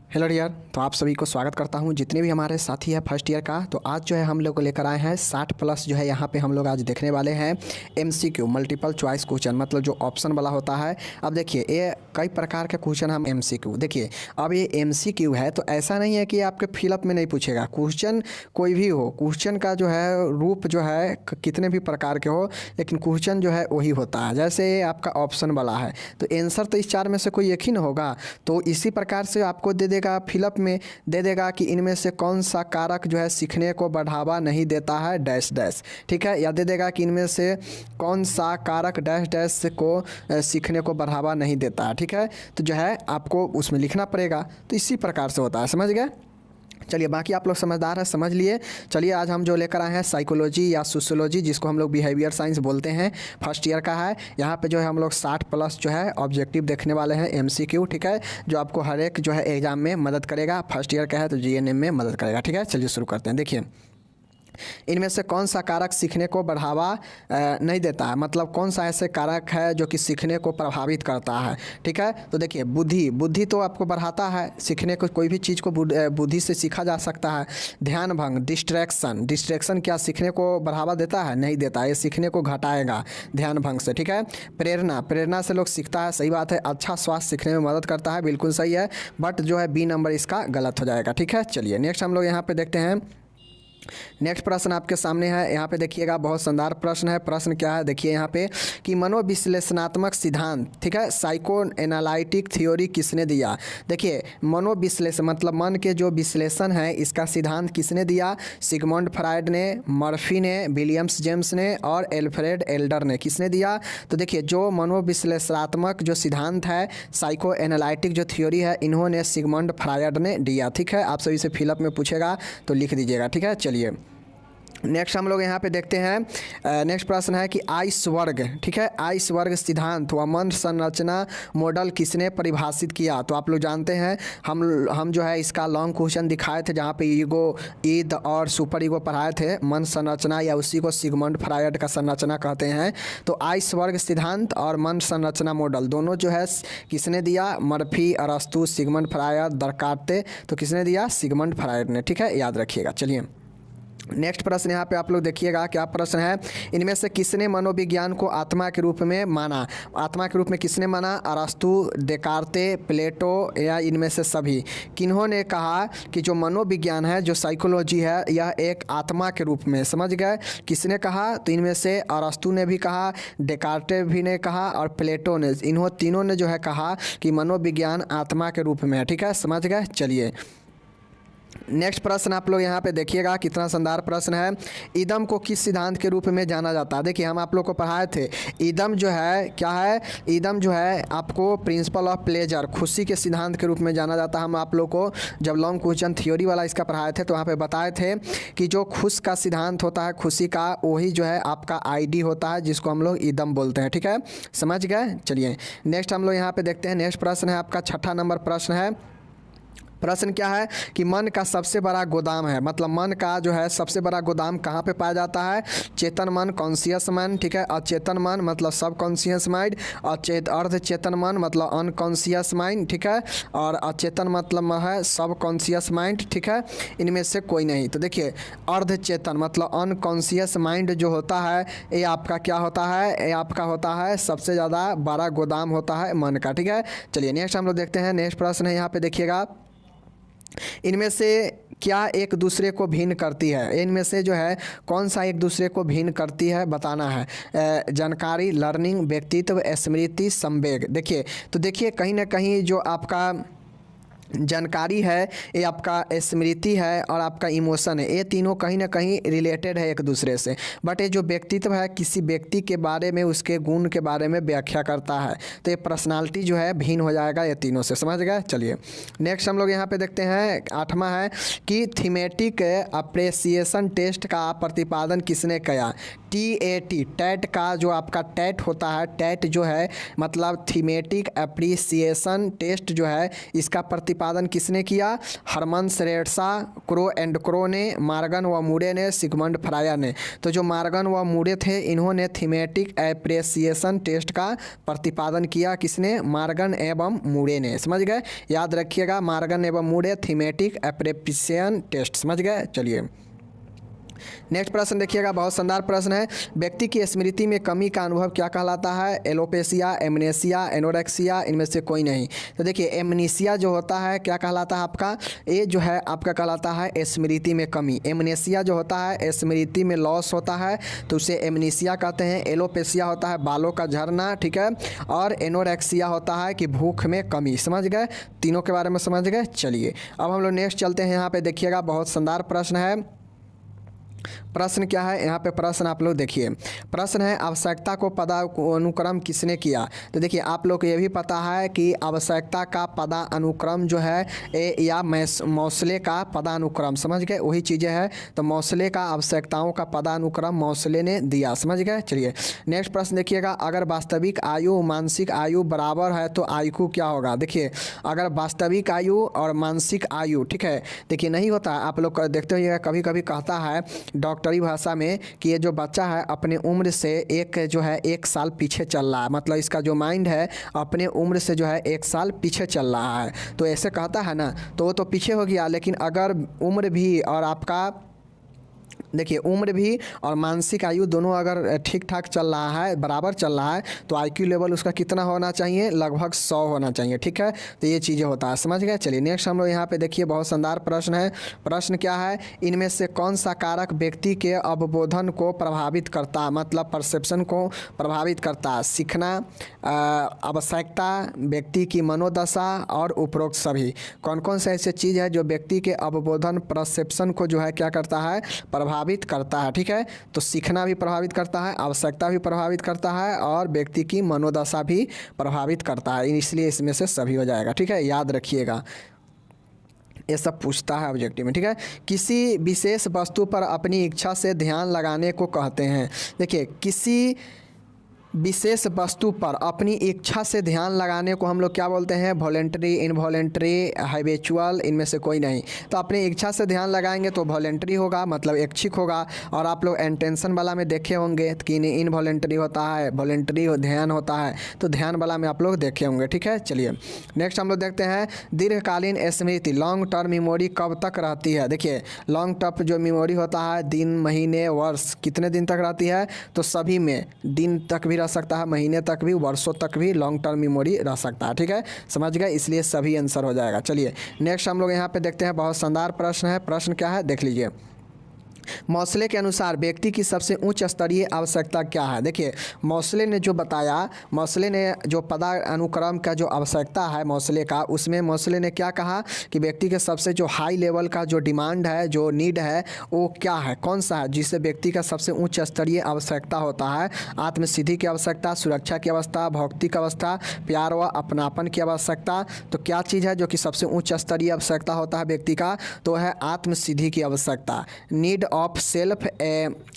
Hello dear, तो आप सभी को स्वागत करता हूं। जितने भी हमारे साथी हैं फर्स्ट ईयर का, तो आज जो है हम लोग को लेकर आए हैं 60 प्लस जो है यहाँ पे हम लोग आज देखने वाले हैं एमसीक्यू मल्टीपल चॉइस क्वेश्चन, मतलब जो ऑप्शन वाला होता है। अब देखिए ये कई प्रकार के क्वेश्चन हम एमसीक्यू, देखिए अब ये एमसीक्यू है तो ऐसा नहीं है कि आपके फिलअप में नहीं पूछेगा। क्वेश्चन कोई भी हो, क्वेश्चन का जो है रूप जो है कितने भी प्रकार के हो, लेकिन क्वेश्चन जो है वही होता है। जैसे ये आपका ऑप्शन वाला है तो आंसर तो इस चार में से कोई एक ही ना होगा, तो इसी प्रकार से आपको दे देगा फिलअप में, दे देगा कि इनमें से कौन सा कारक जो है सीखने को बढ़ावा नहीं देता है डैश डैश, ठीक है, या दे देगा कि इनमें से कौन सा कारक डैश डैश को सीखने को बढ़ावा नहीं देता है, ठीक है। तो जो है आपको उसमें लिखना पड़ेगा, तो इसी प्रकार से होता है, समझ गए। चलिए बाकी आप लोग समझदार हैं, समझ लिए। चलिए आज हम जो लेकर आए हैं साइकोलॉजी या सोशियोलॉजी, जिसको हम लोग बिहेवियर साइंस बोलते हैं, फर्स्ट ईयर का है। यहाँ पे जो है हम लोग 60 प्लस जो है ऑब्जेक्टिव देखने वाले हैं एमसीक्यू, ठीक है, जो आपको हर एक जो है एग्जाम में मदद करेगा। फर्स्ट ईयर का है तो जीएनएम में मदद करेगा, ठीक है। चलिए शुरू करते हैं। देखिए इनमें से कौन सा कारक सीखने को बढ़ावा नहीं देता है, मतलब कौन सा ऐसे कारक है जो कि सीखने को प्रभावित करता है, ठीक है। तो देखिए बुद्धि तो आपको बढ़ाता है, सीखने को कोई भी चीज़ को बुद्धि से सीखा जा सकता है। ध्यान भंग, डिस्ट्रैक्शन क्या सीखने को बढ़ावा देता है? नहीं देता, ये सीखने को घटाएगा ध्यान भंग से, ठीक है। प्रेरणा से लोग सीखता है, सही बात है। अच्छा स्वास्थ्य सीखने में मदद करता है, बिल्कुल सही है, बट जो है बी नंबर इसका गलत हो जाएगा, ठीक है। चलिए नेक्स्ट हम लोग यहाँ पे देखते हैं। नेक्स्ट प्रश्न आपके सामने है, यहाँ पे देखिएगा, बहुत शानदार प्रश्न है। प्रश्न क्या है देखिए यहाँ पे कि मनोविश्लेषणात्मक सिद्धांत, ठीक है, साइको एनालिटिक थ्योरी किसने दिया? देखिए मनोविश्लेषण मतलब मन के जो विश्लेषण है, इसका सिद्धांत किसने दिया? सिगमंड फ्रायड ने, मर्फी ने, विलियम्स जेम्स ने और एल्फ्रेड एल्डर ने, किसने दिया? तो देखिए जो मनोविश्लेषणात्मक जो सिद्धांत है, साइको एनालिटिक जो थ्योरी है, इन्होंने सिगमंड फ्रायड ने दिया, ठीक है। आप सभी से फिलअप में पूछेगा तो लिख दीजिएगा, ठीक है। चलिए नेक्स्ट हम लोग यहाँ पे देखते हैं। नेक्स्ट प्रश्न है कि आइस वर्ग, ठीक है, आइस वर्ग सिद्धांत व मन संरचना मॉडल किसने परिभाषित किया? तो आप लोग जानते हैं, हम जो है इसका लॉन्ग क्वेश्चन दिखाए थे, जहाँ पे ईगो, ईद और सुपर ईगो पढ़ाए थे, मन संरचना, या उसी को सिगमंड फ्रायड का संरचना कहते हैं। तो आइस वर्ग सिद्धांत और मन संरचना मॉडल दोनों जो है किसने दिया? मर्फी, अरस्तु, सिगमंड फ्रायड, दरकार्ते। तो किसने दिया? सिगमंड फ्रायड ने, ठीक है, याद रखिएगा। चलिए नेक्स्ट प्रश्न यहाँ पे आप लोग देखिएगा, क्या प्रश्न है? इनमें से किसने मनोविज्ञान को आत्मा के रूप में माना? आत्मा के रूप में किसने माना? अरस्तु, देकार्ते, प्लेटो, या इनमें से सभी? किन्होंने कहा कि जो मनोविज्ञान है, जो साइकोलॉजी है, यह एक आत्मा के रूप में, समझ गए? किसने कहा? तो इनमें से अरस्तु ने भी कहा, देकार्ते भी ने कहा और प्लेटो ने, इन्हों तीनों ने जो है कहा कि मनोविज्ञान आत्मा के रूप में है, ठीक है, समझ गए। चलिए नेक्स्ट प्रश्न आप लोग यहाँ पे देखिएगा, कितना शानदार प्रश्न है। ईदम को किस सिद्धांत के रूप में जाना जाता है? देखिए हम आप लोग को पढ़ाए थे, ईदम जो है क्या है? ईदम जो है आपको प्रिंसिपल ऑफ प्लेजर, खुशी के सिद्धांत के रूप में जाना जाता है। हम आप लोग को जब लॉन्ग क्वेश्चन थ्योरी वाला इसका पढ़ाए थे तो वहाँ पे बताए थे कि जो खुश का सिद्धांत होता है, खुशी का, वही जो है आपका आईडी होता है, जिसको हम लोग ईदम बोलते हैं, ठीक है, समझ गए। चलिए नेक्स्ट हम लोग यहाँ पे देखते हैं। नेक्स्ट प्रश्न है आपका 6ठा नंबर प्रश्न है। प्रश्न क्या है कि मन का सबसे बड़ा गोदाम है, मतलब मन का जो है सबसे बड़ा गोदाम कहाँ पे पाया जाता है? चेतन मन, कॉन्शियस मन, ठीक है, अचेतन मन मतलब सब कॉन्शियस माइंड, अर्ध चेतन मन मतलब अनकॉन्शियस माइंड, ठीक है, और अचेतन मतलब है सब कॉन्शियस माइंड, ठीक है, इनमें से कोई नहीं। तो देखिए अर्ध चेतन मतलब अनकॉन्शियस माइंड जो होता है, ये आपका क्या होता है? ये आपका होता है सबसे ज़्यादा बड़ा गोदाम होता है मन का, ठीक है। चलिए नेक्स्ट हम लोग देखते हैं। नेक्स्ट प्रश्न है यहाँ पे देखिएगा, इनमें से क्या एक दूसरे को भिन्न करती है? इनमें से जो है कौन सा एक दूसरे को भिन्न करती है बताना है। जानकारी, लर्निंग, व्यक्तित्व, स्मृति, संवेग। देखिए तो देखिए कहीं ना कहीं जो आपका जानकारी है, ये आपका स्मृति है और आपका इमोशन है, ये तीनों कहीं ना कहीं रिलेटेड है एक दूसरे से। बट ये जो व्यक्तित्व है, किसी व्यक्ति के बारे में, उसके गुण के बारे में व्याख्या करता है, तो ये पर्सनालिटी जो है भिन्न हो जाएगा ये तीनों से, समझ गए। चलिए नेक्स्ट हम लोग यहाँ पे देखते हैं। 8वां है कि थीमेटिक अप्रिसिएशन टेस्ट का प्रतिपादन किसने किया? TAT, टैट का जो आपका टैट होता है, टैट जो है मतलब थीमेटिक अप्रिसिएशन टेस्ट जो है, इसका प्रतिपादन किसने किया? हरमन रेडशा, क्रो एंड क्रो ने, मॉर्गन व मूरे ने, सिगमंड फ्रायर ने। तो जो मॉर्गन व मूरे थे इन्होंने थीमेटिक एप्रिसिएशन टेस्ट का प्रतिपादन किया। किसने? मॉर्गन एवं मूरे ने। समझ गए? याद रखिएगा, मॉर्गन एवं मूरे, थीमेटिक एप्रिसिएशन टेस्ट। समझ गए? चलिए नेक्स्ट प्रश्न देखिएगा, बहुत शानदार प्रश्न है। व्यक्ति की स्मृति में कमी का अनुभव क्या कहलाता है? एलोपेशिया, एमनेसिया, एनोरेक्सिया, इनमें से कोई नहीं। तो देखिए एमनेसिया जो होता है क्या कहलाता है आपका? ये जो है आपका कहलाता है स्मृति में कमी। एमनेसिया जो होता है स्मृति में लॉस होता है, तो उसे एमनेसिया कहते हैं। एलोपेशिया होता है बालों का झड़ना, ठीक है। और एनोरेक्सिया होता है कि भूख में कमी। समझ गए? तीनों के बारे में समझ गए। चलिए अब हम लोग नेक्स्ट चलते हैं। यहाँ पे देखिएगा बहुत शानदार प्रश्न है। प्रश्न क्या है यहाँ पे? प्रश्न आप लोग देखिए, प्रश्न है आवश्यकता को पदानुक्रम किसने किया? तो देखिए आप लोग को ये भी पता है कि आवश्यकता का पदानुक्रम जो है या मौसले का पदानुक्रम, समझ गए? वही चीज़ें हैं। तो मौसले का आवश्यकताओं का पदानुक्रम मौसले ने दिया। समझ गए? चलिए नेक्स्ट प्रश्न देखिएगा, अगर वास्तविक आयु मानसिक आयु बराबर है तो आयु क्या होगा? देखिए अगर वास्तविक आयु और मानसिक आयु, ठीक है, देखिए नहीं होता है। आप लोग देखते होइएगा कभी कभी कहता है डॉक्टरी भाषा में कि ये जो बच्चा है अपने उम्र से एक साल पीछे चल रहा है, मतलब इसका जो माइंड है अपने उम्र से जो है 1 साल पीछे चल रहा है। तो ऐसे कहता है ना, तो वो तो पीछे हो गया। लेकिन अगर उम्र भी और आपका देखिए उम्र भी और मानसिक आयु दोनों अगर ठीक ठाक चल रहा है, बराबर चल रहा है, तो आईक्यू लेवल उसका कितना होना चाहिए? लगभग 100 होना चाहिए। ठीक है, तो ये चीज़ें होता है। समझ गए? चलिए नेक्स्ट हम लोग यहाँ पे देखिए बहुत शानदार प्रश्न है। प्रश्न क्या है? इनमें से कौन सा कारक व्यक्ति के अवबोधन को प्रभावित करता है, मतलब परसेप्शन को प्रभावित करता है? सीखना, आवश्यकता, व्यक्ति की मनोदशा और उपरोक्त सभी। कौन कौन से ऐसे चीज़ है जो व्यक्ति के अवबोधन परसेप्शन को जो है क्या करता है? प्रभावित करता है। ठीक है, तो सीखना भी प्रभावित करता है, आवश्यकता भी प्रभावित करता है और व्यक्ति की मनोदशा भी प्रभावित करता है। इसलिए इसमें से सभी हो जाएगा। ठीक है, याद रखिएगा, ये सब पूछता है ऑब्जेक्टिव में। ठीक है, किसी विशेष वस्तु पर अपनी इच्छा से ध्यान लगाने को कहते हैं। देखिए किसी विशेष वस्तु पर अपनी इच्छा से ध्यान लगाने को हम लोग क्या बोलते हैं? वॉलेंटरी, इनवॉलेंटरी, हैबिचुअल, इनमें से कोई नहीं। तो अपनी इच्छा से ध्यान लगाएंगे तो वॉलेंटरी होगा, मतलब ऐच्छिक होगा। और आप लोग इंटेंशन वाला में देखे होंगे कि इनवॉलेंटरी होता है, वॉलेंटरी ध्यान होता है, तो ध्यान वाला में आप लोग देखे होंगे। ठीक है, चलिए नेक्स्ट हम लोग देखते हैं दीर्घकालीन स्मृति, लॉन्ग टर्म मेमोरी कब तक रहती है? देखिए लॉन्ग टर्म जो मेमोरी होता है दिन, महीने, वर्ष, कितने दिन तक रहती है? तो सभी में दिन तक भी रह सकता है, महीने तक भी, वर्षों तक भी लॉन्ग टर्म मेमोरी रह सकता है। ठीक है, समझ गए? इसलिए सभी आंसर हो जाएगा। चलिए नेक्स्ट हम लोग यहाँ पे देखते हैं, बहुत शानदार प्रश्न है। प्रश्न क्या है देख लीजिए, मौसले के अनुसार व्यक्ति की सबसे उच्च स्तरीय आवश्यकता क्या है? देखिए मौसले ने जो बताया, मौसले ने जो पदानुक्रम का जो आवश्यकता है मौसले का, उसमें मौसले ने क्या कहा कि व्यक्ति के सबसे जो हाई लेवल का जो डिमांड है, जो नीड है, वो क्या है, कौन सा है, जिससे व्यक्ति का सबसे उच्च स्तरीय आवश्यकता होता है? आत्मसिद्धि की आवश्यकता, सुरक्षा की अवस्था, भौतिक अवस्था, प्यार व अपनापन की आवश्यकता। तो क्या चीज़ है जो कि सबसे उच्च स्तरीय आवश्यकता होता है व्यक्ति का? तो है आत्मसिद्धि की आवश्यकता, नीड ऑफ सेल्फ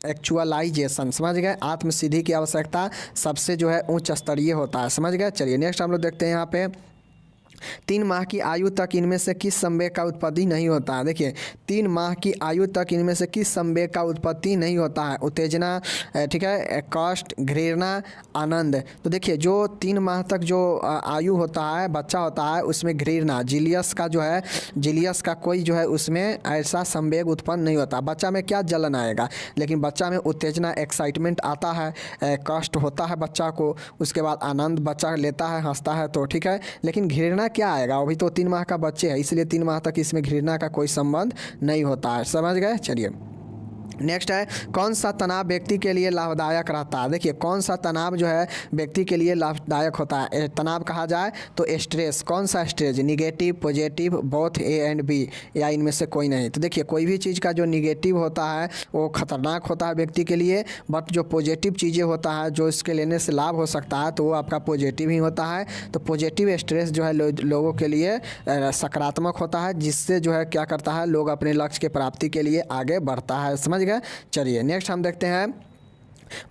एक्चुअलाइजेशन। समझ गए? आत्मसिद्धि की आवश्यकता सबसे जो है उच्च स्तरीय होता है। समझ गए? चलिए नेक्स्ट हम लोग देखते हैं यहाँ पे, 3 माह की आयु तक इनमें से किस संवेग का उत्पत्ति नहीं होता है? देखिए 3 माह की आयु तक इनमें से किस संवेग का उत्पत्ति नहीं होता है? उत्तेजना, ठीक है, कष्ट, घृणा, आनंद। तो देखिए जो 3 माह तक जो आयु होता है, बच्चा होता है, उसमें घृणा, जीलियस का जो है, जीलियस का कोई जो है उसमें ऐसा संवेग उत्पन्न नहीं होता। बच्चा में क्या जलन आएगा, लेकिन बच्चा में उत्तेजना, एक्साइटमेंट आता है, कष्ट होता है बच्चा को, उसके बाद आनंद बच्चा लेता है, हंसता है। तो ठीक है, लेकिन घृणा क्या आएगा? अभी तो 3 माह का बच्चे है, इसलिए 3 माह तक इसमें घृणा का कोई संबंध नहीं होता है। समझ गए? चलिए नेक्स्ट है, कौन सा तनाव व्यक्ति के लिए लाभदायक रहता है? देखिए कौन सा तनाव जो है व्यक्ति के लिए लाभदायक होता है? तनाव कहा जाए तो स्ट्रेस। कौन सा stress? Negative, positive, both A and B, या इनमें से कोई नहीं? तो देखिए कोई भी चीज़ का जो निगेटिव होता है वो खतरनाक होता है व्यक्ति के लिए, बट जो पॉजिटिव चीज़ें होता है जो इसके लेने से लाभ हो सकता है तो वो आपका पॉजिटिव ही होता है। तो पॉजिटिव स्ट्रेस जो है लोगों के लिए सकारात्मक होता है, जिससे जो है क्या करता है, लोग अपने लक्ष्य के प्राप्ति के लिए आगे बढ़ता है। समझ गए? चलिए नेक्स्ट हम देखते हैं,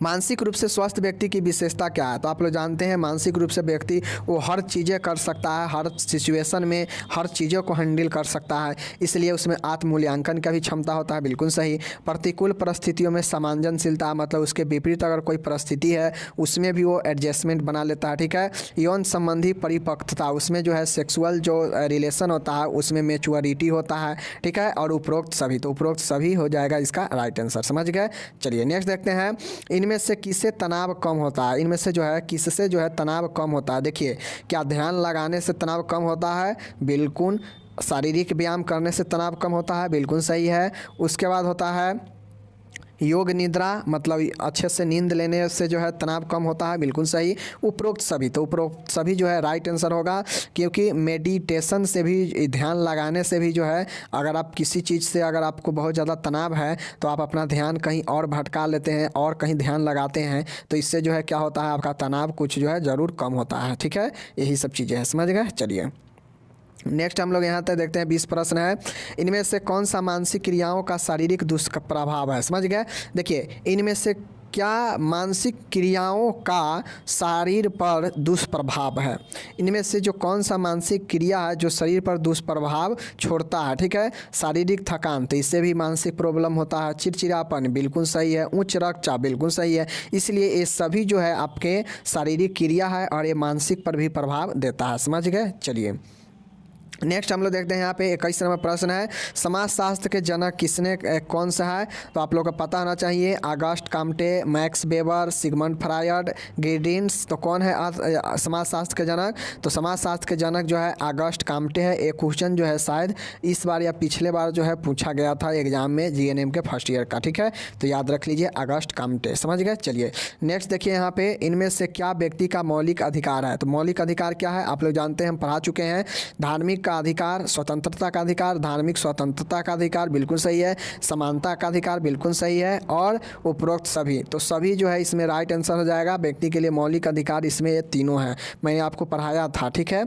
मानसिक रूप से स्वस्थ व्यक्ति की विशेषता क्या है? तो आप लोग जानते हैं मानसिक रूप से व्यक्ति वो हर चीज़ें कर सकता है, हर सिचुएशन में हर चीज़ों को हैंडल कर सकता है, इसलिए उसमें आत्म मूल्यांकन का भी क्षमता होता है। बिल्कुल सही। प्रतिकूल परिस्थितियों में सामंजस्यशीलता, मतलब उसके विपरीत अगर कोई परिस्थिति है उसमें भी वो एडजस्टमेंट बना लेता है। ठीक है। यौन संबंधी परिपक्वता, उसमें जो है सेक्सुअल जो रिलेशन होता है उसमें मैच्योरिटी होता है। ठीक है। और उपरोक्त सभी, तो उपरोक्त सभी हो जाएगा इसका राइट आंसर। समझ गए। चलिए नेक्स्ट देखते हैं, इनमें से किससे तनाव कम होता है? इनमें से जो है किससे जो है तनाव कम होता है? देखिए, क्या ध्यान लगाने से तनाव कम होता है? बिल्कुल। शारीरिक व्यायाम करने से तनाव कम होता है, बिल्कुल सही है। उसके बाद होता है योग निद्रा, मतलब अच्छे से नींद लेने से जो है तनाव कम होता है, बिल्कुल सही। उपरोक्त सभी, तो उपरोक्त सभी जो है राइट आंसर होगा, क्योंकि मेडिटेशन से भी, ध्यान लगाने से भी जो है, अगर आप किसी चीज़ से अगर आपको बहुत ज़्यादा तनाव है तो आप अपना ध्यान कहीं और भटका लेते हैं और कहीं ध्यान लगाते हैं, तो इससे जो है क्या होता है, आपका तनाव कुछ जो है ज़रूर कम होता है। ठीक है। यही सब चीज़ें हैं। समझ गए। चलिए नेक्स्ट हम लोग यहाँ तक देखते हैं, 20 प्रश्न है। इनमें से कौन सा मानसिक क्रियाओं का शारीरिक दुष्प्रभाव है? समझ गए। देखिए, इनमें से क्या मानसिक क्रियाओं का शरीर पर दुष्प्रभाव है? इनमें से जो कौन सा मानसिक क्रिया है जो शरीर पर दुष्प्रभाव छोड़ता है? ठीक है। शारीरिक थकान, तो इससे भी मानसिक प्रॉब्लम होता है। चिड़चिड़ापन, बिल्कुल सही है। उच्च रक्तचाप, बिल्कुल सही है। इसलिए ये सभी जो है आपके शारीरिक क्रिया है और ये मानसिक पर भी प्रभाव देता है। समझ गए। चलिए नेक्स्ट हम लोग देखते हैं, यहाँ पे 21 नंबर प्रश्न है, समाजशास्त्र के जनक किसने कौन सा है? तो आप लोगों को पता होना चाहिए, Auguste Comte, Max Weber, Sigmund Freud, Giddens. तो कौन है समाजशास्त्र के जनक? तो समाजशास्त्र के जनक जो है ऑगस्ट कॉम्टे है। एक क्वेश्चन जो है शायद इस बार या पिछले बार जो है पूछा गया था एग्जाम में जीएनएम के फर्स्ट ईयर का। ठीक है। तो याद रख लीजिए ऑगस्ट कॉम्टे। समझ गए। चलिए नेक्स्ट देखिए, यहाँ पे इनमें से क्या व्यक्ति का मौलिक अधिकार है? तो मौलिक अधिकार क्या है? आप लोग जानते हैं, हम पढ़ा चुके हैं। धार्मिक का अधिकार, स्वतंत्रता का अधिकार, धार्मिक स्वतंत्रता का अधिकार, बिल्कुल सही है। समानता का अधिकार, बिल्कुल सही है। और उपरोक्त सभी, तो सभी जो है इसमें राइट आंसर हो जाएगा। व्यक्ति के लिए मौलिक अधिकार इसमें ये तीनों हैं, मैंने आपको पढ़ाया था। ठीक है।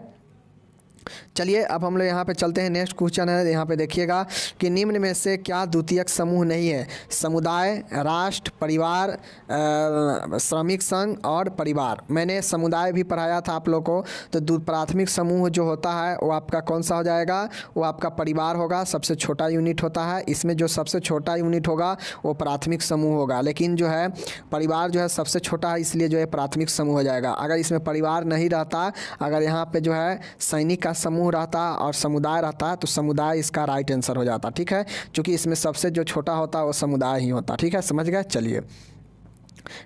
चलिए अब हम लोग यहाँ पे चलते हैं, नेक्स्ट क्वेश्चन है। यहाँ पे देखिएगा कि निम्न में से क्या द्वितीयक समूह नहीं है? समुदाय, राष्ट्र, परिवार, श्रमिक संघ और परिवार। मैंने समुदाय भी पढ़ाया था आप लोग को। तो प्राथमिक समूह जो होता है वो आपका कौन सा हो जाएगा? वो आपका परिवार होगा, सबसे छोटा यूनिट होता है। इसमें जो सबसे छोटा यूनिट होगा वो प्राथमिक समूह होगा, लेकिन जो है परिवार जो है सबसे छोटा है, इसलिए जो है प्राथमिक समूह हो जाएगा। अगर इसमें परिवार नहीं रहता, अगर यहाँ पे जो है सैनिक का समूह रहता और समुदाय रहता, तो समुदाय इसका राइट आंसर हो जाता। ठीक है। क्योंकि इसमें सबसे जो छोटा होता है वो समुदाय ही होता। ठीक है। समझ गए। चलिए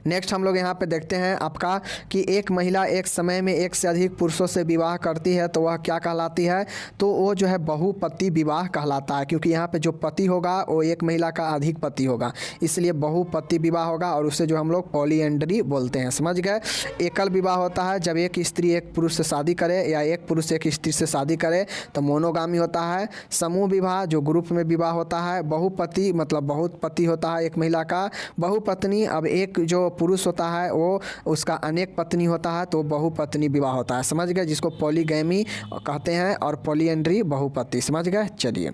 नेक्स्ट हम लोग यहाँ पे देखते हैं आपका कि एक महिला एक समय में एक से अधिक पुरुषों से विवाह करती है तो वह क्या कहलाती है? तो वो जो है बहुपति विवाह कहलाता है, क्योंकि यहाँ पे जो पति होगा वो एक महिला का अधिक पति होगा, इसलिए बहुपति विवाह होगा और उसे जो हम लोग पॉलीएंड्री बोलते हैं। समझ गए। एकल विवाह होता है जब एक स्त्री एक पुरुष से शादी करे या एक पुरुष एक स्त्री से शादी करे, तो मोनोगामी होता है। समूह विवाह जो ग्रुप में विवाह होता है। बहुपति मतलब बहुत पति होता है एक महिला का। बहुपत्नी, अब एक जो पुरुष होता है वो उसका अनेक पत्नी होता है तो बहुपत्नी विवाह होता है। समझ गए, जिसको पॉलीगैमी कहते हैं, और पॉलीएंड्री बहुपति। समझ गए। चलिए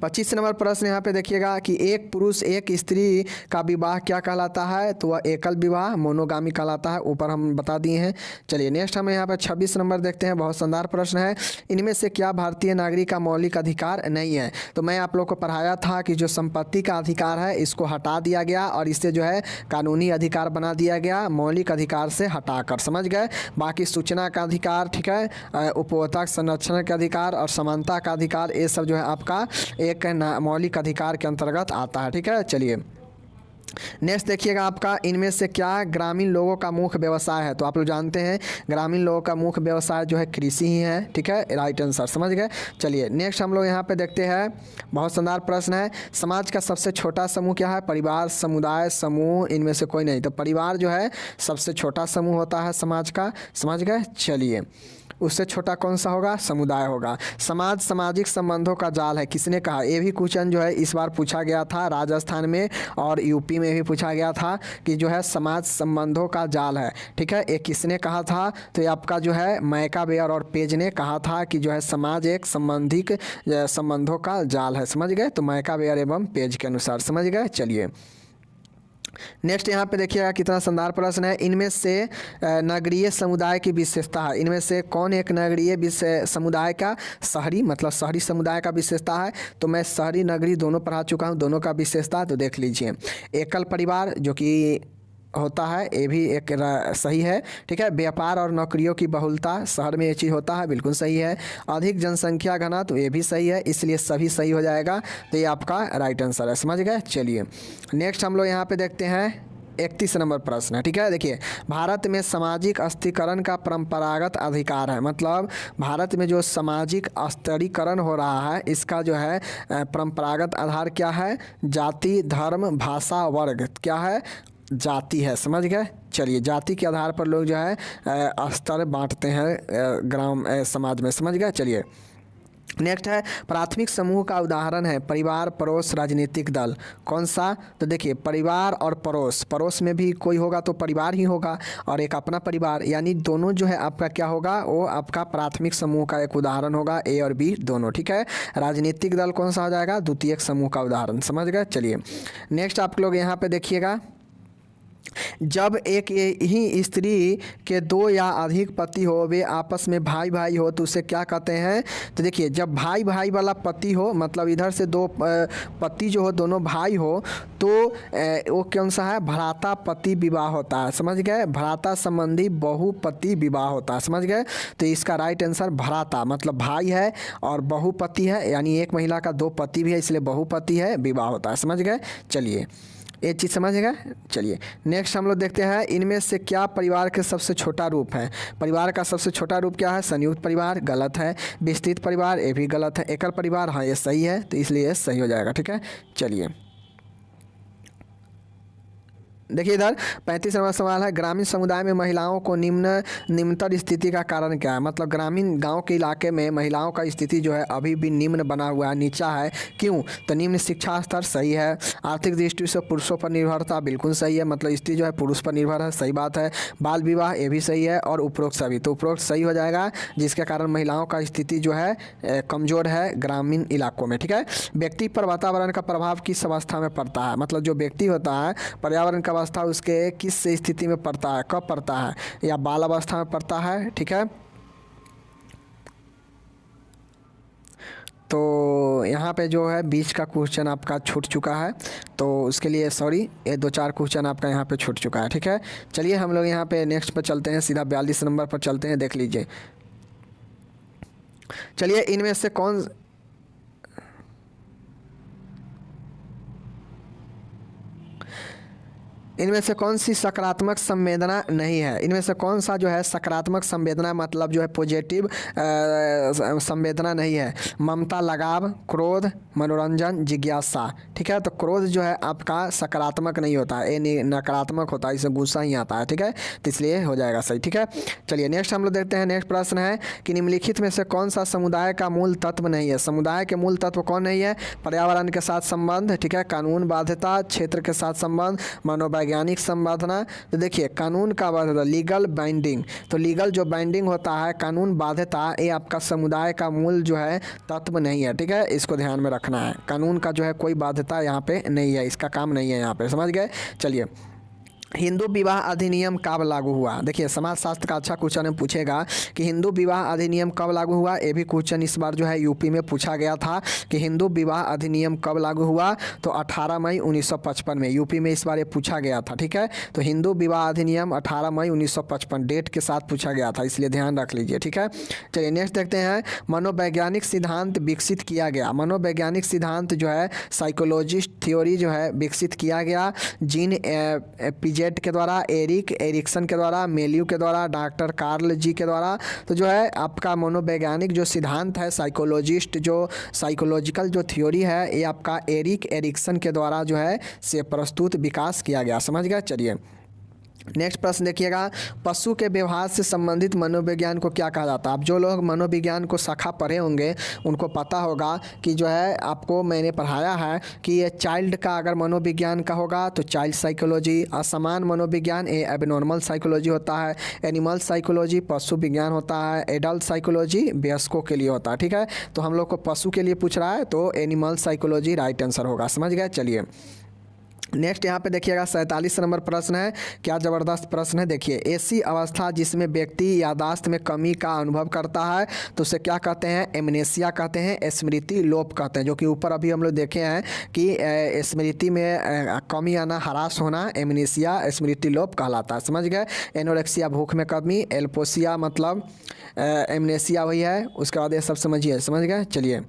25 नंबर प्रश्न यहाँ पे देखिएगा कि एक पुरुष एक स्त्री का विवाह क्या कहलाता है? तो वह एकल विवाह मोनोगामी कहलाता है। ऊपर हम बता दिए हैं। चलिए नेक्स्ट हम यहाँ पे 26 नंबर देखते हैं, बहुत शानदार प्रश्न है। इनमें से क्या भारतीय नागरिक का मौलिक अधिकार नहीं है? तो मैं आप लोग को पढ़ाया था कि जो संपत्ति का अधिकार है इसको हटा दिया गया और इससे जो है कानूनी अधिकार बना दिया गया, मौलिक अधिकार से हटाकर। समझ गए। बाकी सूचना का अधिकार, ठीक है, उपभोक्ता संरक्षण का अधिकार और समानता का अधिकार, ये सब जो है आपका एक मौलिक अधिकार के अंतर्गत आता है। ठीक है। चलिए नेक्स्ट देखिएगा आपका, इनमें से क्या ग्रामीण लोगों का मुख्य व्यवसाय है? तो आप लोग जानते हैं ग्रामीण लोगों का मुख्य व्यवसाय जो है कृषि ही है। ठीक है। Right answer. समझ गए। चलिए नेक्स्ट हम लोग यहाँ पे देखते हैं, बहुत शानदार प्रश्न है। समाज का सबसे छोटा समूह क्या है? परिवार, समुदाय, समूह, इनमें से कोई नहीं। तो परिवार जो है सबसे छोटा समूह होता है समाज का। समझ गए। चलिए उससे छोटा कौन सा होगा? समुदाय होगा। समाज सामाजिक संबंधों का जाल है, किसने कहा? ये भी क्वेश्चन जो है इस बार पूछा गया था राजस्थान में और यूपी में भी पूछा गया था कि जो है समाज संबंधों का जाल है। ठीक है। ये किसने कहा था? तो ये आपका जो है मैकावेयर और पेज ने कहा था कि जो है समाज एक संबंधिक संबंधों का जाल है। समझ गए। तो मैकावेयर एवं पेज के अनुसार। समझ गए। चलिए नेक्स्ट यहाँ पे देखिएगा कितना शानदार प्रश्न है। इनमें से नगरीय समुदाय की विशेषता है, इनमें से कौन एक नगरीय समुदाय का, शहरी मतलब शहरी समुदाय का विशेषता है। तो मैं शहरी नगरी दोनों पढ़ा चुका हूँ, दोनों का विशेषता तो देख लीजिए। एकल परिवार जो कि होता है, ये भी एक सही है, ठीक है। व्यापार और नौकरियों की बहुलता, शहर में ये चीज़ होता है, बिल्कुल सही है। अधिक जनसंख्या घना, तो ये भी सही है, इसलिए सभी सही हो जाएगा। तो ये आपका राइट आंसर है, समझ गए। चलिए नेक्स्ट हम लोग यहाँ पे देखते हैं 31 नंबर प्रश्न है, ठीक है। देखिए, भारत में सामाजिक स्थिरीकरण का परंपरागत अधिकार है, मतलब भारत में जो सामाजिक स्थिरीकरण हो रहा है इसका जो है परंपरागत आधार क्या है, जाति, धर्म, भाषा, वर्ग, क्या है, जाति है, समझ गए। चलिए, जाति के आधार पर लोग जो है स्तर बांटते हैं ग्राम समाज में, समझ गए। चलिए नेक्स्ट है, प्राथमिक समूह का उदाहरण है परिवार, पड़ोस, राजनीतिक दल, कौन सा। तो देखिए, परिवार और पड़ोस, पड़ोस में भी कोई होगा तो परिवार ही होगा, और एक अपना परिवार, यानी दोनों जो है आपका क्या होगा, वो आपका प्राथमिक समूह का एक उदाहरण होगा, ए और बी दोनों, ठीक है। राजनीतिक दल कौन सा हो जाएगा, द्वितीयक समूह का उदाहरण, समझ गए। चलिए नेक्स्ट आप लोग यहाँ पे देखिएगा, जब एक ही स्त्री के दो या अधिक पति हो, वे आपस में भाई भाई हो, तो उसे क्या कहते हैं। तो देखिए, जब भाई भाई वाला पति हो, मतलब इधर से दो पति जो हो दोनों भाई हो, तो वो कौन सा है, भ्राता पति विवाह होता है, समझ गए। भ्राता संबंधी बहुपति विवाह होता है, समझ गए। तो इसका राइट आंसर भ्राता, मतलब भाई है और बहुपति है, यानी एक महिला का दो पति भी है, इसलिए बहुपति है, विवाह होता है, समझ गए। चलिए ये चीज़ समझेगा। चलिए नेक्स्ट हम लोग देखते हैं, इनमें से क्या परिवार के सबसे छोटा रूप है। परिवार का सबसे छोटा रूप क्या है, संयुक्त परिवार, गलत है। विस्तृत परिवार, ये भी गलत है। एकल परिवार, हाँ ये सही है, तो इसलिए ये सही हो जाएगा, ठीक है। चलिए देखिए इधर 35 नंबर सवाल है, ग्रामीण समुदाय में महिलाओं को निम्नतर स्थिति का कारण क्या है। मतलब ग्रामीण गांव के इलाके में महिलाओं का स्थिति जो है अभी भी निम्न बना हुआ है, नीचा है, क्यों। तो निम्न शिक्षा स्तर, सही है। आर्थिक दृष्टि से पुरुषों पर निर्भरता, बिल्कुल सही है, मतलब स्थिति जो है पुरुष पर निर्भर है, सही बात है। बाल विवाह, ये भी सही है, और उपरोक्त सभी, तो उपरोक्त सही हो जाएगा, जिसके कारण महिलाओं का स्थिति जो है कमज़ोर है ग्रामीण इलाकों में, ठीक है। व्यक्ति पर वातावरण का प्रभाव किस अवस्था में पड़ता है। मतलब जो व्यक्ति होता है, पर्यावरण का अवस्था उसके किस स्थिति में पड़ता है, कब पड़ता है, या बाल अवस्था में पड़ता है, ठीक है। तो यहाँ पे जो है बीच का क्वेश्चन आपका छूट चुका है, तो उसके लिए सॉरी, ये 2-4 क्वेश्चन आपका यहाँ पे छूट चुका है, ठीक है। चलिए हम लोग यहाँ पे नेक्स्ट पर चलते हैं, सीधा 42 नंबर पर चलते हैं, देख लीजिए। चलिए इनमें से कौन सी सकारात्मक संवेदना नहीं है। इनमें से कौन सा जो है सकारात्मक संवेदना, मतलब जो है पॉजिटिव संवेदना नहीं है। ममता, लगाव, क्रोध, मनोरंजन, जिज्ञासा, ठीक है। तो क्रोध जो है आपका सकारात्मक नहीं होता है, ये नकारात्मक होता है, इसमें गुस्सा ही आता है, ठीक है। तो इसलिए हो जाएगा सही, ठीक है। चलिए नेक्स्ट हम लोग देखते हैं, नेक्स्ट प्रश्न है कि निम्नलिखित में से कौन सा समुदाय का मूल तत्व नहीं है। समुदाय के मूल तत्व कौन नहीं है, पर्यावरण के साथ संबंध, ठीक है, कानून बाध्यता, क्षेत्र के साथ संबंध, मनोवैज्ञानिक संबाधना। तो देखिए कानून का बाध्यता, लीगल बाइंडिंग, तो लीगल जो बाइंडिंग होता है, कानून बाध्यता, ये आपका समुदाय का मूल जो है तत्व नहीं है, ठीक है। इसको ध्यान में रखना है, कानून का जो है कोई बाध्यता यहाँ पे नहीं है, इसका काम नहीं है यहाँ पे, समझ गए। चलिए हिंदू विवाह अधिनियम कब लागू हुआ। देखिए समाज शास्त्र का अच्छा क्वेश्चन में पूछेगा कि हिंदू विवाह अधिनियम कब लागू हुआ। ये भी क्वेश्चन इस बार जो है यूपी में पूछा गया था कि हिंदू विवाह अधिनियम कब लागू हुआ, तो 18 मई 1955 में यूपी में इस बार ये पूछा गया था, ठीक है। तो हिंदू विवाह अधिनियम 18 मई 1955 डेट के साथ पूछा गया था, इसलिए ध्यान रख लीजिए, ठीक है। चलिए नेक्स्ट देखते हैं, मनोवैज्ञानिक सिद्धांत विकसित किया गया। मनोवैज्ञानिक सिद्धांत जो है साइकोलॉजिस्ट थ्योरी जो है विकसित किया गया जीन पिजेट के द्वारा, एरिक एरिक्सन के द्वारा, मेलियू के द्वारा, डॉक्टर कार्ल जी के द्वारा। तो जो है आपका मनोवैज्ञानिक जो सिद्धांत है, साइकोलॉजिस्ट जो साइकोलॉजिकल जो थ्योरी है, ये आपका एरिक एरिक्सन के द्वारा जो है से प्रस्तुत विकास किया गया, समझ गया। चलिए नेक्स्ट प्रश्न देखिएगा, पशु के व्यवहार से संबंधित मनोविज्ञान को क्या कहा जाता है। अब जो लोग मनोविज्ञान को शाखा पढ़े होंगे उनको पता होगा कि जो है आपको मैंने पढ़ाया है कि ये चाइल्ड का अगर मनोविज्ञान का होगा तो चाइल्ड साइकोलॉजी, असमान मनोविज्ञान ये एबनॉर्मल साइकोलॉजी होता है, एनिमल साइकोलॉजी पशु विज्ञान होता है, एडल्ट साइकोलॉजी वयस्कों के लिए होता है, ठीक है। तो हम लोग को पशु के लिए पूछ रहा है तो एनिमल साइकोलॉजी राइट आंसर होगा, समझ गए। चलिए नेक्स्ट यहाँ पे देखिएगा 47 नंबर प्रश्न है। क्या ज़बरदस्त प्रश्न है, देखिए। ऐसी अवस्था जिसमें व्यक्ति याददाश्त में कमी का अनुभव करता है तो उसे क्या कहते हैं? एमनेसिया कहते हैं, स्मृति लोप कहते हैं। जो कि ऊपर अभी हम लोग देखे हैं कि स्मृति में कमी आना, हरास होना, एमनेसिया स्मृति लोप कहलाता है। समझ गए। एनोरेक्सिया भूख में कमी, एल्पोसिया मतलब एमनेसिया वही है। उसके बाद ये सब समझिए, समझ गए। चलिए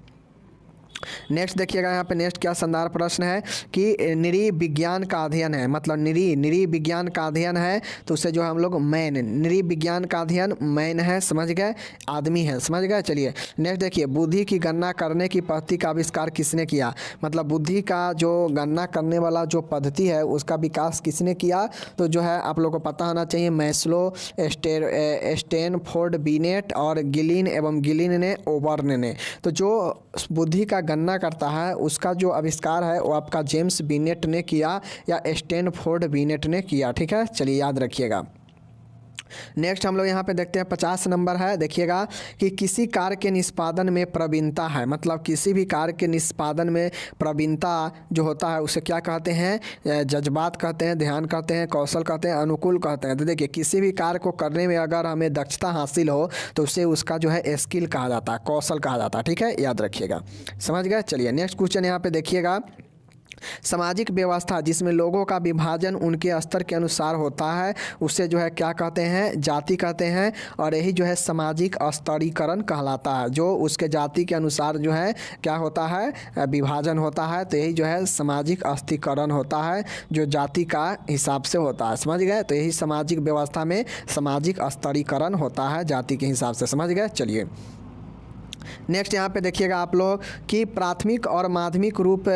नेक्स्ट देखिएगा यहाँ पे। नेक्स्ट क्या शानदार प्रश्न है कि निरी विज्ञान का अध्ययन है, मतलब निरी विज्ञान का अध्ययन है तो उसे जो हम लोग मैन, निरी विज्ञान का अध्ययन मैन है, समझ गए, आदमी है, समझ गए। चलिए नेक्स्ट देखिए, बुद्धि की गणना करने की पद्धति का आविष्कार किसने किया? मतलब बुद्धि का जो गणना करने वाला जो पद्धति है उसका विकास किसने किया? तो जो है आप लोग को पता होना चाहिए, मैस्लो, स्टैनफोर्ड बिनेट और गिलिन एवं गिलिन ने, ओबर्न ने। तो जो बुद्धि का गणना करता है उसका जो आविष्कार है वो आपका जेम्स बिनेट ने किया या स्टैनफोर्ड बिनेट ने किया। ठीक है, चलिए याद रखिएगा। नेक्स्ट हम लोग यहाँ पे देखते हैं 50 नंबर है। देखिएगा कि किसी कार्य के निष्पादन में प्रवीणता है, मतलब किसी भी कार्य के निष्पादन में प्रवीणता जो होता है उसे क्या कहते हैं? जज्बात कहते हैं, ध्यान कहते हैं, कौशल कहते हैं, अनुकूल कहते हैं। तो देखिए किसी भी कार्य को करने में अगर हमें दक्षता हासिल हो तो उसे उसका जो है स्किल कहा जाता है, कौशल कहा जाता है। ठीक है, याद रखिएगा, समझ गए। चलिए नेक्स्ट क्वेश्चन यहाँ पे देखिएगा। सामाजिक व्यवस्था जिसमें लोगों का विभाजन उनके स्तर के अनुसार होता है उसे जो है क्या कहते हैं? जाति कहते हैं। और यही जो है सामाजिक स्तरीकरण कहलाता है, जो उसके जाति के अनुसार जो है क्या होता है? विभाजन होता है। तो यही जो है सामाजिक स्तरीकरण होता है, जो जाति का हिसाब से होता है, समझ गए। तो यही सामाजिक व्यवस्था में सामाजिक स्तरीकरण होता है जाति के हिसाब से, समझ गए। चलिए नेक्स्ट यहाँ पे देखिएगा आप लोग कि प्राथमिक और माध्यमिक रूप,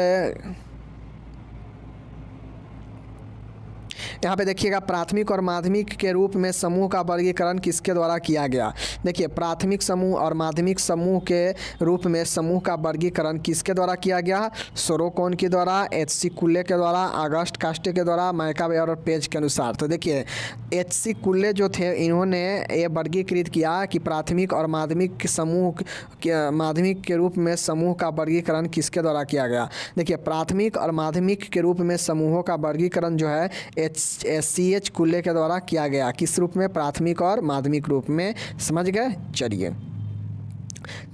यहाँ पे देखिएगा प्राथमिक और माध्यमिक के रूप में समूह का वर्गीकरण किसके द्वारा किया गया? देखिए प्राथमिक समूह और माध्यमिक समूह के रूप में समूह का वर्गीकरण किसके द्वारा किया गया? सोरोकोन के द्वारा, एच.सी. कुल्ले के द्वारा, अगस्ट कास्टे के द्वारा, मैकावे और पेज के अनुसार। तो देखिए एच.सी. कुल्ले जो थे इन्होंने ये वर्गीकृत किया कि प्राथमिक और माध्यमिक समूह के, माध्यमिक के रूप में समूह का वर्गीकरण किसके द्वारा किया गया? देखिए प्राथमिक और माध्यमिक के रूप में समूहों का वर्गीकरण जो है एच.सी. कुल्ले के द्वारा किया गया। किस रूप में? प्राथमिक और माध्यमिक रूप में, समझ गए। चलिए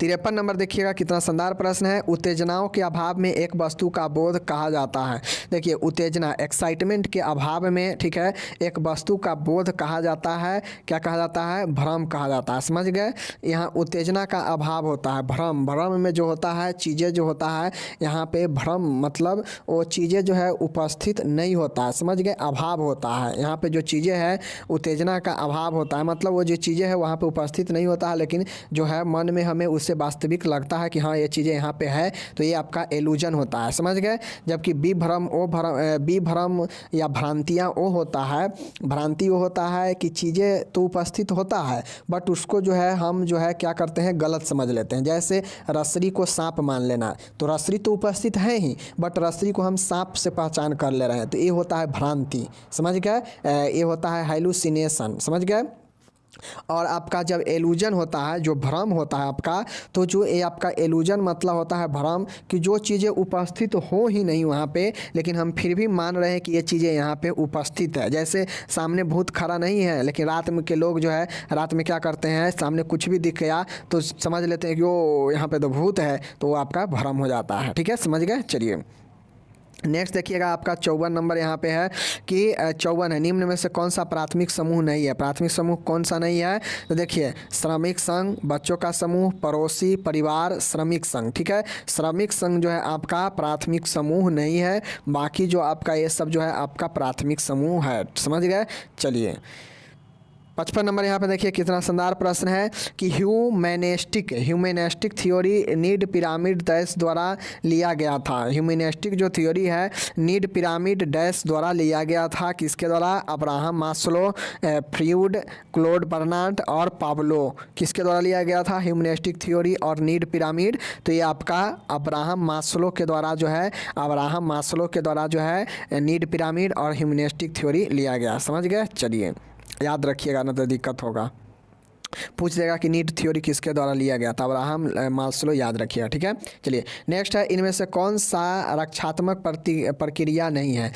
53 नंबर देखिएगा, कितना शानदार प्रश्न है। उत्तेजनाओं के अभाव में एक वस्तु का बोध कहा जाता है। देखिए उत्तेजना, एक्साइटमेंट के अभाव में, ठीक है, एक वस्तु का बोध कहा जाता है। क्या कहा जाता है? भ्रम कहा जाता है, समझ गए। यहाँ उत्तेजना का अभाव होता है, भ्रम, भ्रम में जो होता है चीज़ें जो होता है, यहाँ पे भ्रम मतलब वो चीज़ें जो है उपस्थित नहीं होता है, समझ गए, अभाव होता है। यहाँ पे जो चीज़ें हैं उत्तेजना का अभाव होता है, मतलब वो जो चीज़ें हैं वहाँ पे उपस्थित नहीं होता है, लेकिन जो है मन में हमें उससे वास्तविक लगता है कि हाँ ये चीज़ें यहाँ पे है, तो ये आपका एलूजन होता है, समझ गए। जबकि विभ्रम या भ्रांतियाँ वो होता है, भ्रांति वो होता है कि चीज़ें तो उपस्थित होता है बट उसको जो है हम जो है क्या करते हैं? गलत समझ लेते हैं। जैसे रसरी को सांप मान लेना, तो रसरी तो उपस्थित है ही बट रसरी को हम सांप से पहचान कर ले रहे हैं, तो ये होता है भ्रांति, समझ गए। ये होता है हाइलुसिनेशन, समझ गए। और आपका जब एलूजन होता है, जो भ्रम होता है आपका, तो जो ये आपका एलूजन मतलब होता है भ्रम कि जो चीज़ें उपस्थित हो ही नहीं वहाँ पे, लेकिन हम फिर भी मान रहे हैं कि ये चीज़ें यहाँ पे उपस्थित है। जैसे सामने भूत खड़ा नहीं है लेकिन रात में के लोग जो है रात में क्या करते हैं? सामने कुछ भी दिख गया तो समझ लेते हैं कि वो यहाँ पे तो भूत है, तो वो आपका भ्रम हो जाता है, ठीक है, समझ गए। चलिए नेक्स्ट देखिएगा आपका 54 नंबर यहाँ पे है कि 54 है, निम्न में से कौन सा प्राथमिक समूह नहीं है? प्राथमिक समूह कौन सा नहीं है? तो देखिए श्रमिक संघ, बच्चों का समूह, पड़ोसी, परिवार, श्रमिक संघ, ठीक है। श्रमिक संघ जो है आपका प्राथमिक समूह नहीं है, बाकी जो आपका ये सब जो है आपका प्राथमिक समूह है, समझ गए। चलिए 55 नंबर यहाँ पे देखिए कितना शानदार प्रश्न है कि humanistic theory need pyramid dash द्वारा लिया गया था। ह्यूमैनिस्टिक जो थ्योरी है नीड पिरामिड डैश द्वारा लिया गया था, किसके द्वारा? अब्राहम मास्लो, फ्रीड, क्लोड बर्नार्ड और पाब्लो, किसके द्वारा लिया गया था ह्यूमैनिस्टिक थ्योरी और नीड पिरामिड? तो ये आपका अब्राहम मास्लो के द्वारा जो है, अब्राहम मास्लो के द्वारा जो है नीड पिरामिड और ह्यूमैनिस्टिक थ्योरी लिया गया, समझ गए। चलिए याद रखिएगा ना तो दिक्कत होगा। पूछ देगा कि नीड थ्योरी किसके द्वारा लिया गया था, अब्राहम मास्लो, याद रखिएगा। ठीक है, चलिए नेक्स्ट है, इनमें से कौन सा रक्षात्मक प्रक्रिया नहीं है?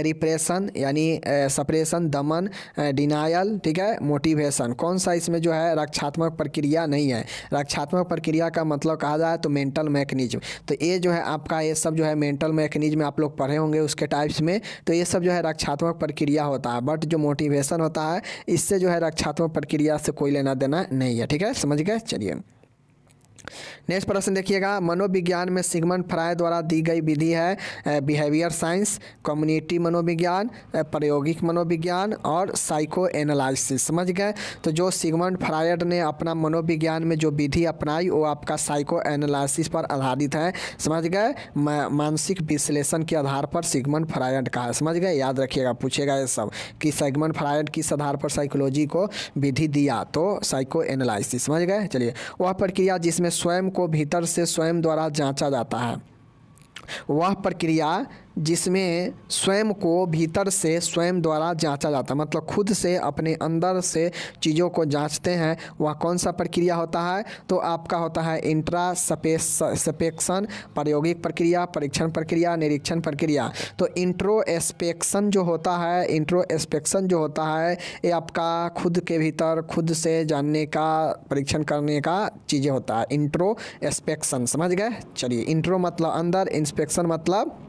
रिप्रेशन यानी सप्रेशन, दमन, डिनायल, ठीक है, मोटिवेशन। कौन सा इसमें जो है रक्षात्मक प्रक्रिया नहीं है? रक्षात्मक प्रक्रिया का मतलब कहा जाए तो मेंटल मैकेनिज्म। तो ये जो है आपका, ये सब जो है मेंटल मैकेनिज्म आप लोग पढ़े होंगे उसके टाइप्स में, तो ये सब जो है रक्षात्मक प्रक्रिया होता है। बट जो मोटिवेशन होता है इससे जो है रक्षात्मक प्रक्रिया से कोई लेना देना नहीं है। ठीक है, समझ गए। चलिए नेक्स्ट प्रश्न देखिएगा, मनोविज्ञान में सिगमंड फ्रायड द्वारा दी गई विधि है बिहेवियर साइंस, कम्युनिटी मनोविज्ञान, प्रायोगिक मनोविज्ञान और साइको एनालिसिस। समझ गए। तो जो सिगमंड फ्रायड ने अपना मनोविज्ञान में जो विधि अपनाई वो आपका साइको एनालिसिस पर आधारित है। समझ गए, मानसिक विश्लेषण के आधार पर सिगमंड फ्रायड का है। समझ गए, याद रखिएगा, पूछेगा ये सब कि सिगमंड फ्रायड किस आधार पर साइकोलॉजी को विधि दिया, तो साइको एनालिसिस। समझ गए। चलिए, वह प्रक्रिया जिसमें स्वयं को भीतर से स्वयं द्वारा जांचा जाता है, वह प्रक्रिया जिसमें स्वयं को भीतर से स्वयं द्वारा जांचा जाता है, मतलब खुद से अपने अंदर से चीज़ों को जांचते हैं, वह कौन सा प्रक्रिया होता है? तो आपका होता है इंट्रोस्पेक्शन, प्रायोगिक प्रक्रिया, परीक्षण प्रक्रिया, निरीक्षण प्रक्रिया। तो इंट्रोस्पेक्शन जो होता है ये आपका खुद के भीतर खुद से जानने का, परीक्षण करने का चीज़ें होता है, इंट्रोस्पेक्शन। समझ गए। चलिए, इंट्रो मतलब अंदर, इंस्पेक्शन मतलब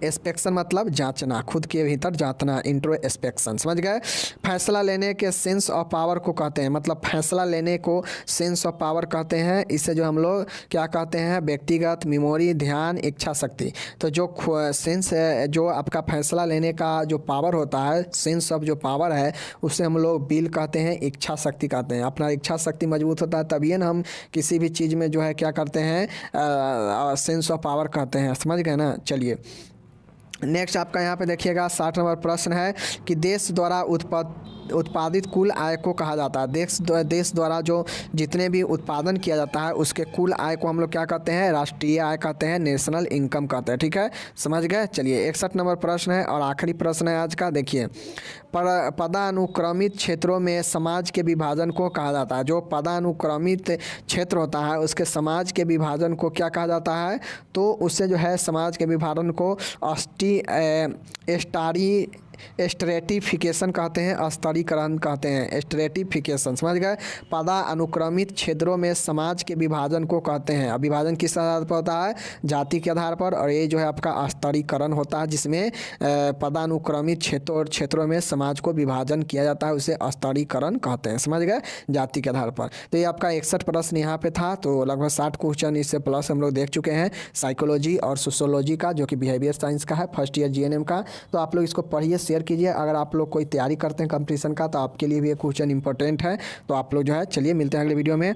इंस्पेक्शन मतलब जांचना, खुद के भीतर जांचना, इंट्रोस्पेक्शन। समझ गए। फैसला लेने के सेंस ऑफ पावर को कहते हैं, मतलब फैसला लेने को सेंस ऑफ पावर कहते हैं। इसे जो हम लोग क्या कहते हैं? व्यक्तिगत मेमोरी, ध्यान, इच्छा शक्ति। तो जो सेंस जो आपका फैसला लेने का जो पावर होता है, सेंस ऑफ जो पावर है, उसे हम लोग विल कहते हैं, इच्छा शक्ति कहते हैं। अपना इच्छा शक्ति मजबूत होता है तभी ना हम किसी भी चीज़ में जो है क्या करते हैं, सेंस ऑफ पावर कहते हैं। समझ गए ना। चलिए नेक्स्ट आपका यहाँ पे देखिएगा 60 नंबर प्रश्न है कि देश द्वारा उत्पादित कुल आय को कहा जाता है। देश द्वारा जो जितने भी उत्पादन किया जाता है उसके कुल आय को हम लोग क्या कहते हैं? राष्ट्रीय आय कहते हैं, नेशनल इनकम कहते हैं। ठीक है, समझ गए। चलिए 61 नंबर प्रश्न है और आखिरी प्रश्न है आज का। देखिए, पदानुक्रमित क्षेत्रों में समाज के विभाजन को कहा जाता है। जो पदानुक्रमित क्षेत्र होता है उसके समाज के विभाजन को क्या कहा जाता है? तो उससे जो है समाज के विभाजन को स्ट्रेटिफिकेशन कहते हैं, स्तरीकरण कहते हैं, स्ट्रेटिफिकेशन। समझ गए। पदानुक्रमित क्षेत्रों में समाज के विभाजन को कहते हैं। अब विभाजन किस आधार पर होता है? जाति के आधार पर। और ये जो है आपका स्तरीकरण होता है जिसमें पदानुक्रमित क्षेत्रों में समाज को विभाजन किया जाता है, उसे स्तरीकरण कहते हैं। समझ गए, जाति के आधार पर। तो ये आपका 61 प्रश्न यहाँ पे था। तो लगभग 60 क्वेश्चन इससे प्लस हम लोग देख चुके हैं साइकोलॉजी और सोशियोलॉजी का, जो कि बिहेवियर साइंस का है, फर्स्ट ईयर जीएनएम का। तो आप लोग इसको पढ़िए, शेयर कीजिए। अगर आप लोग कोई तैयारी करते हैं कंपटीशन का तो आपके लिए भी ये क्वेश्चन इंपॉर्टेंट है। तो आप लोग जो है, चलिए मिलते हैं अगले वीडियो में।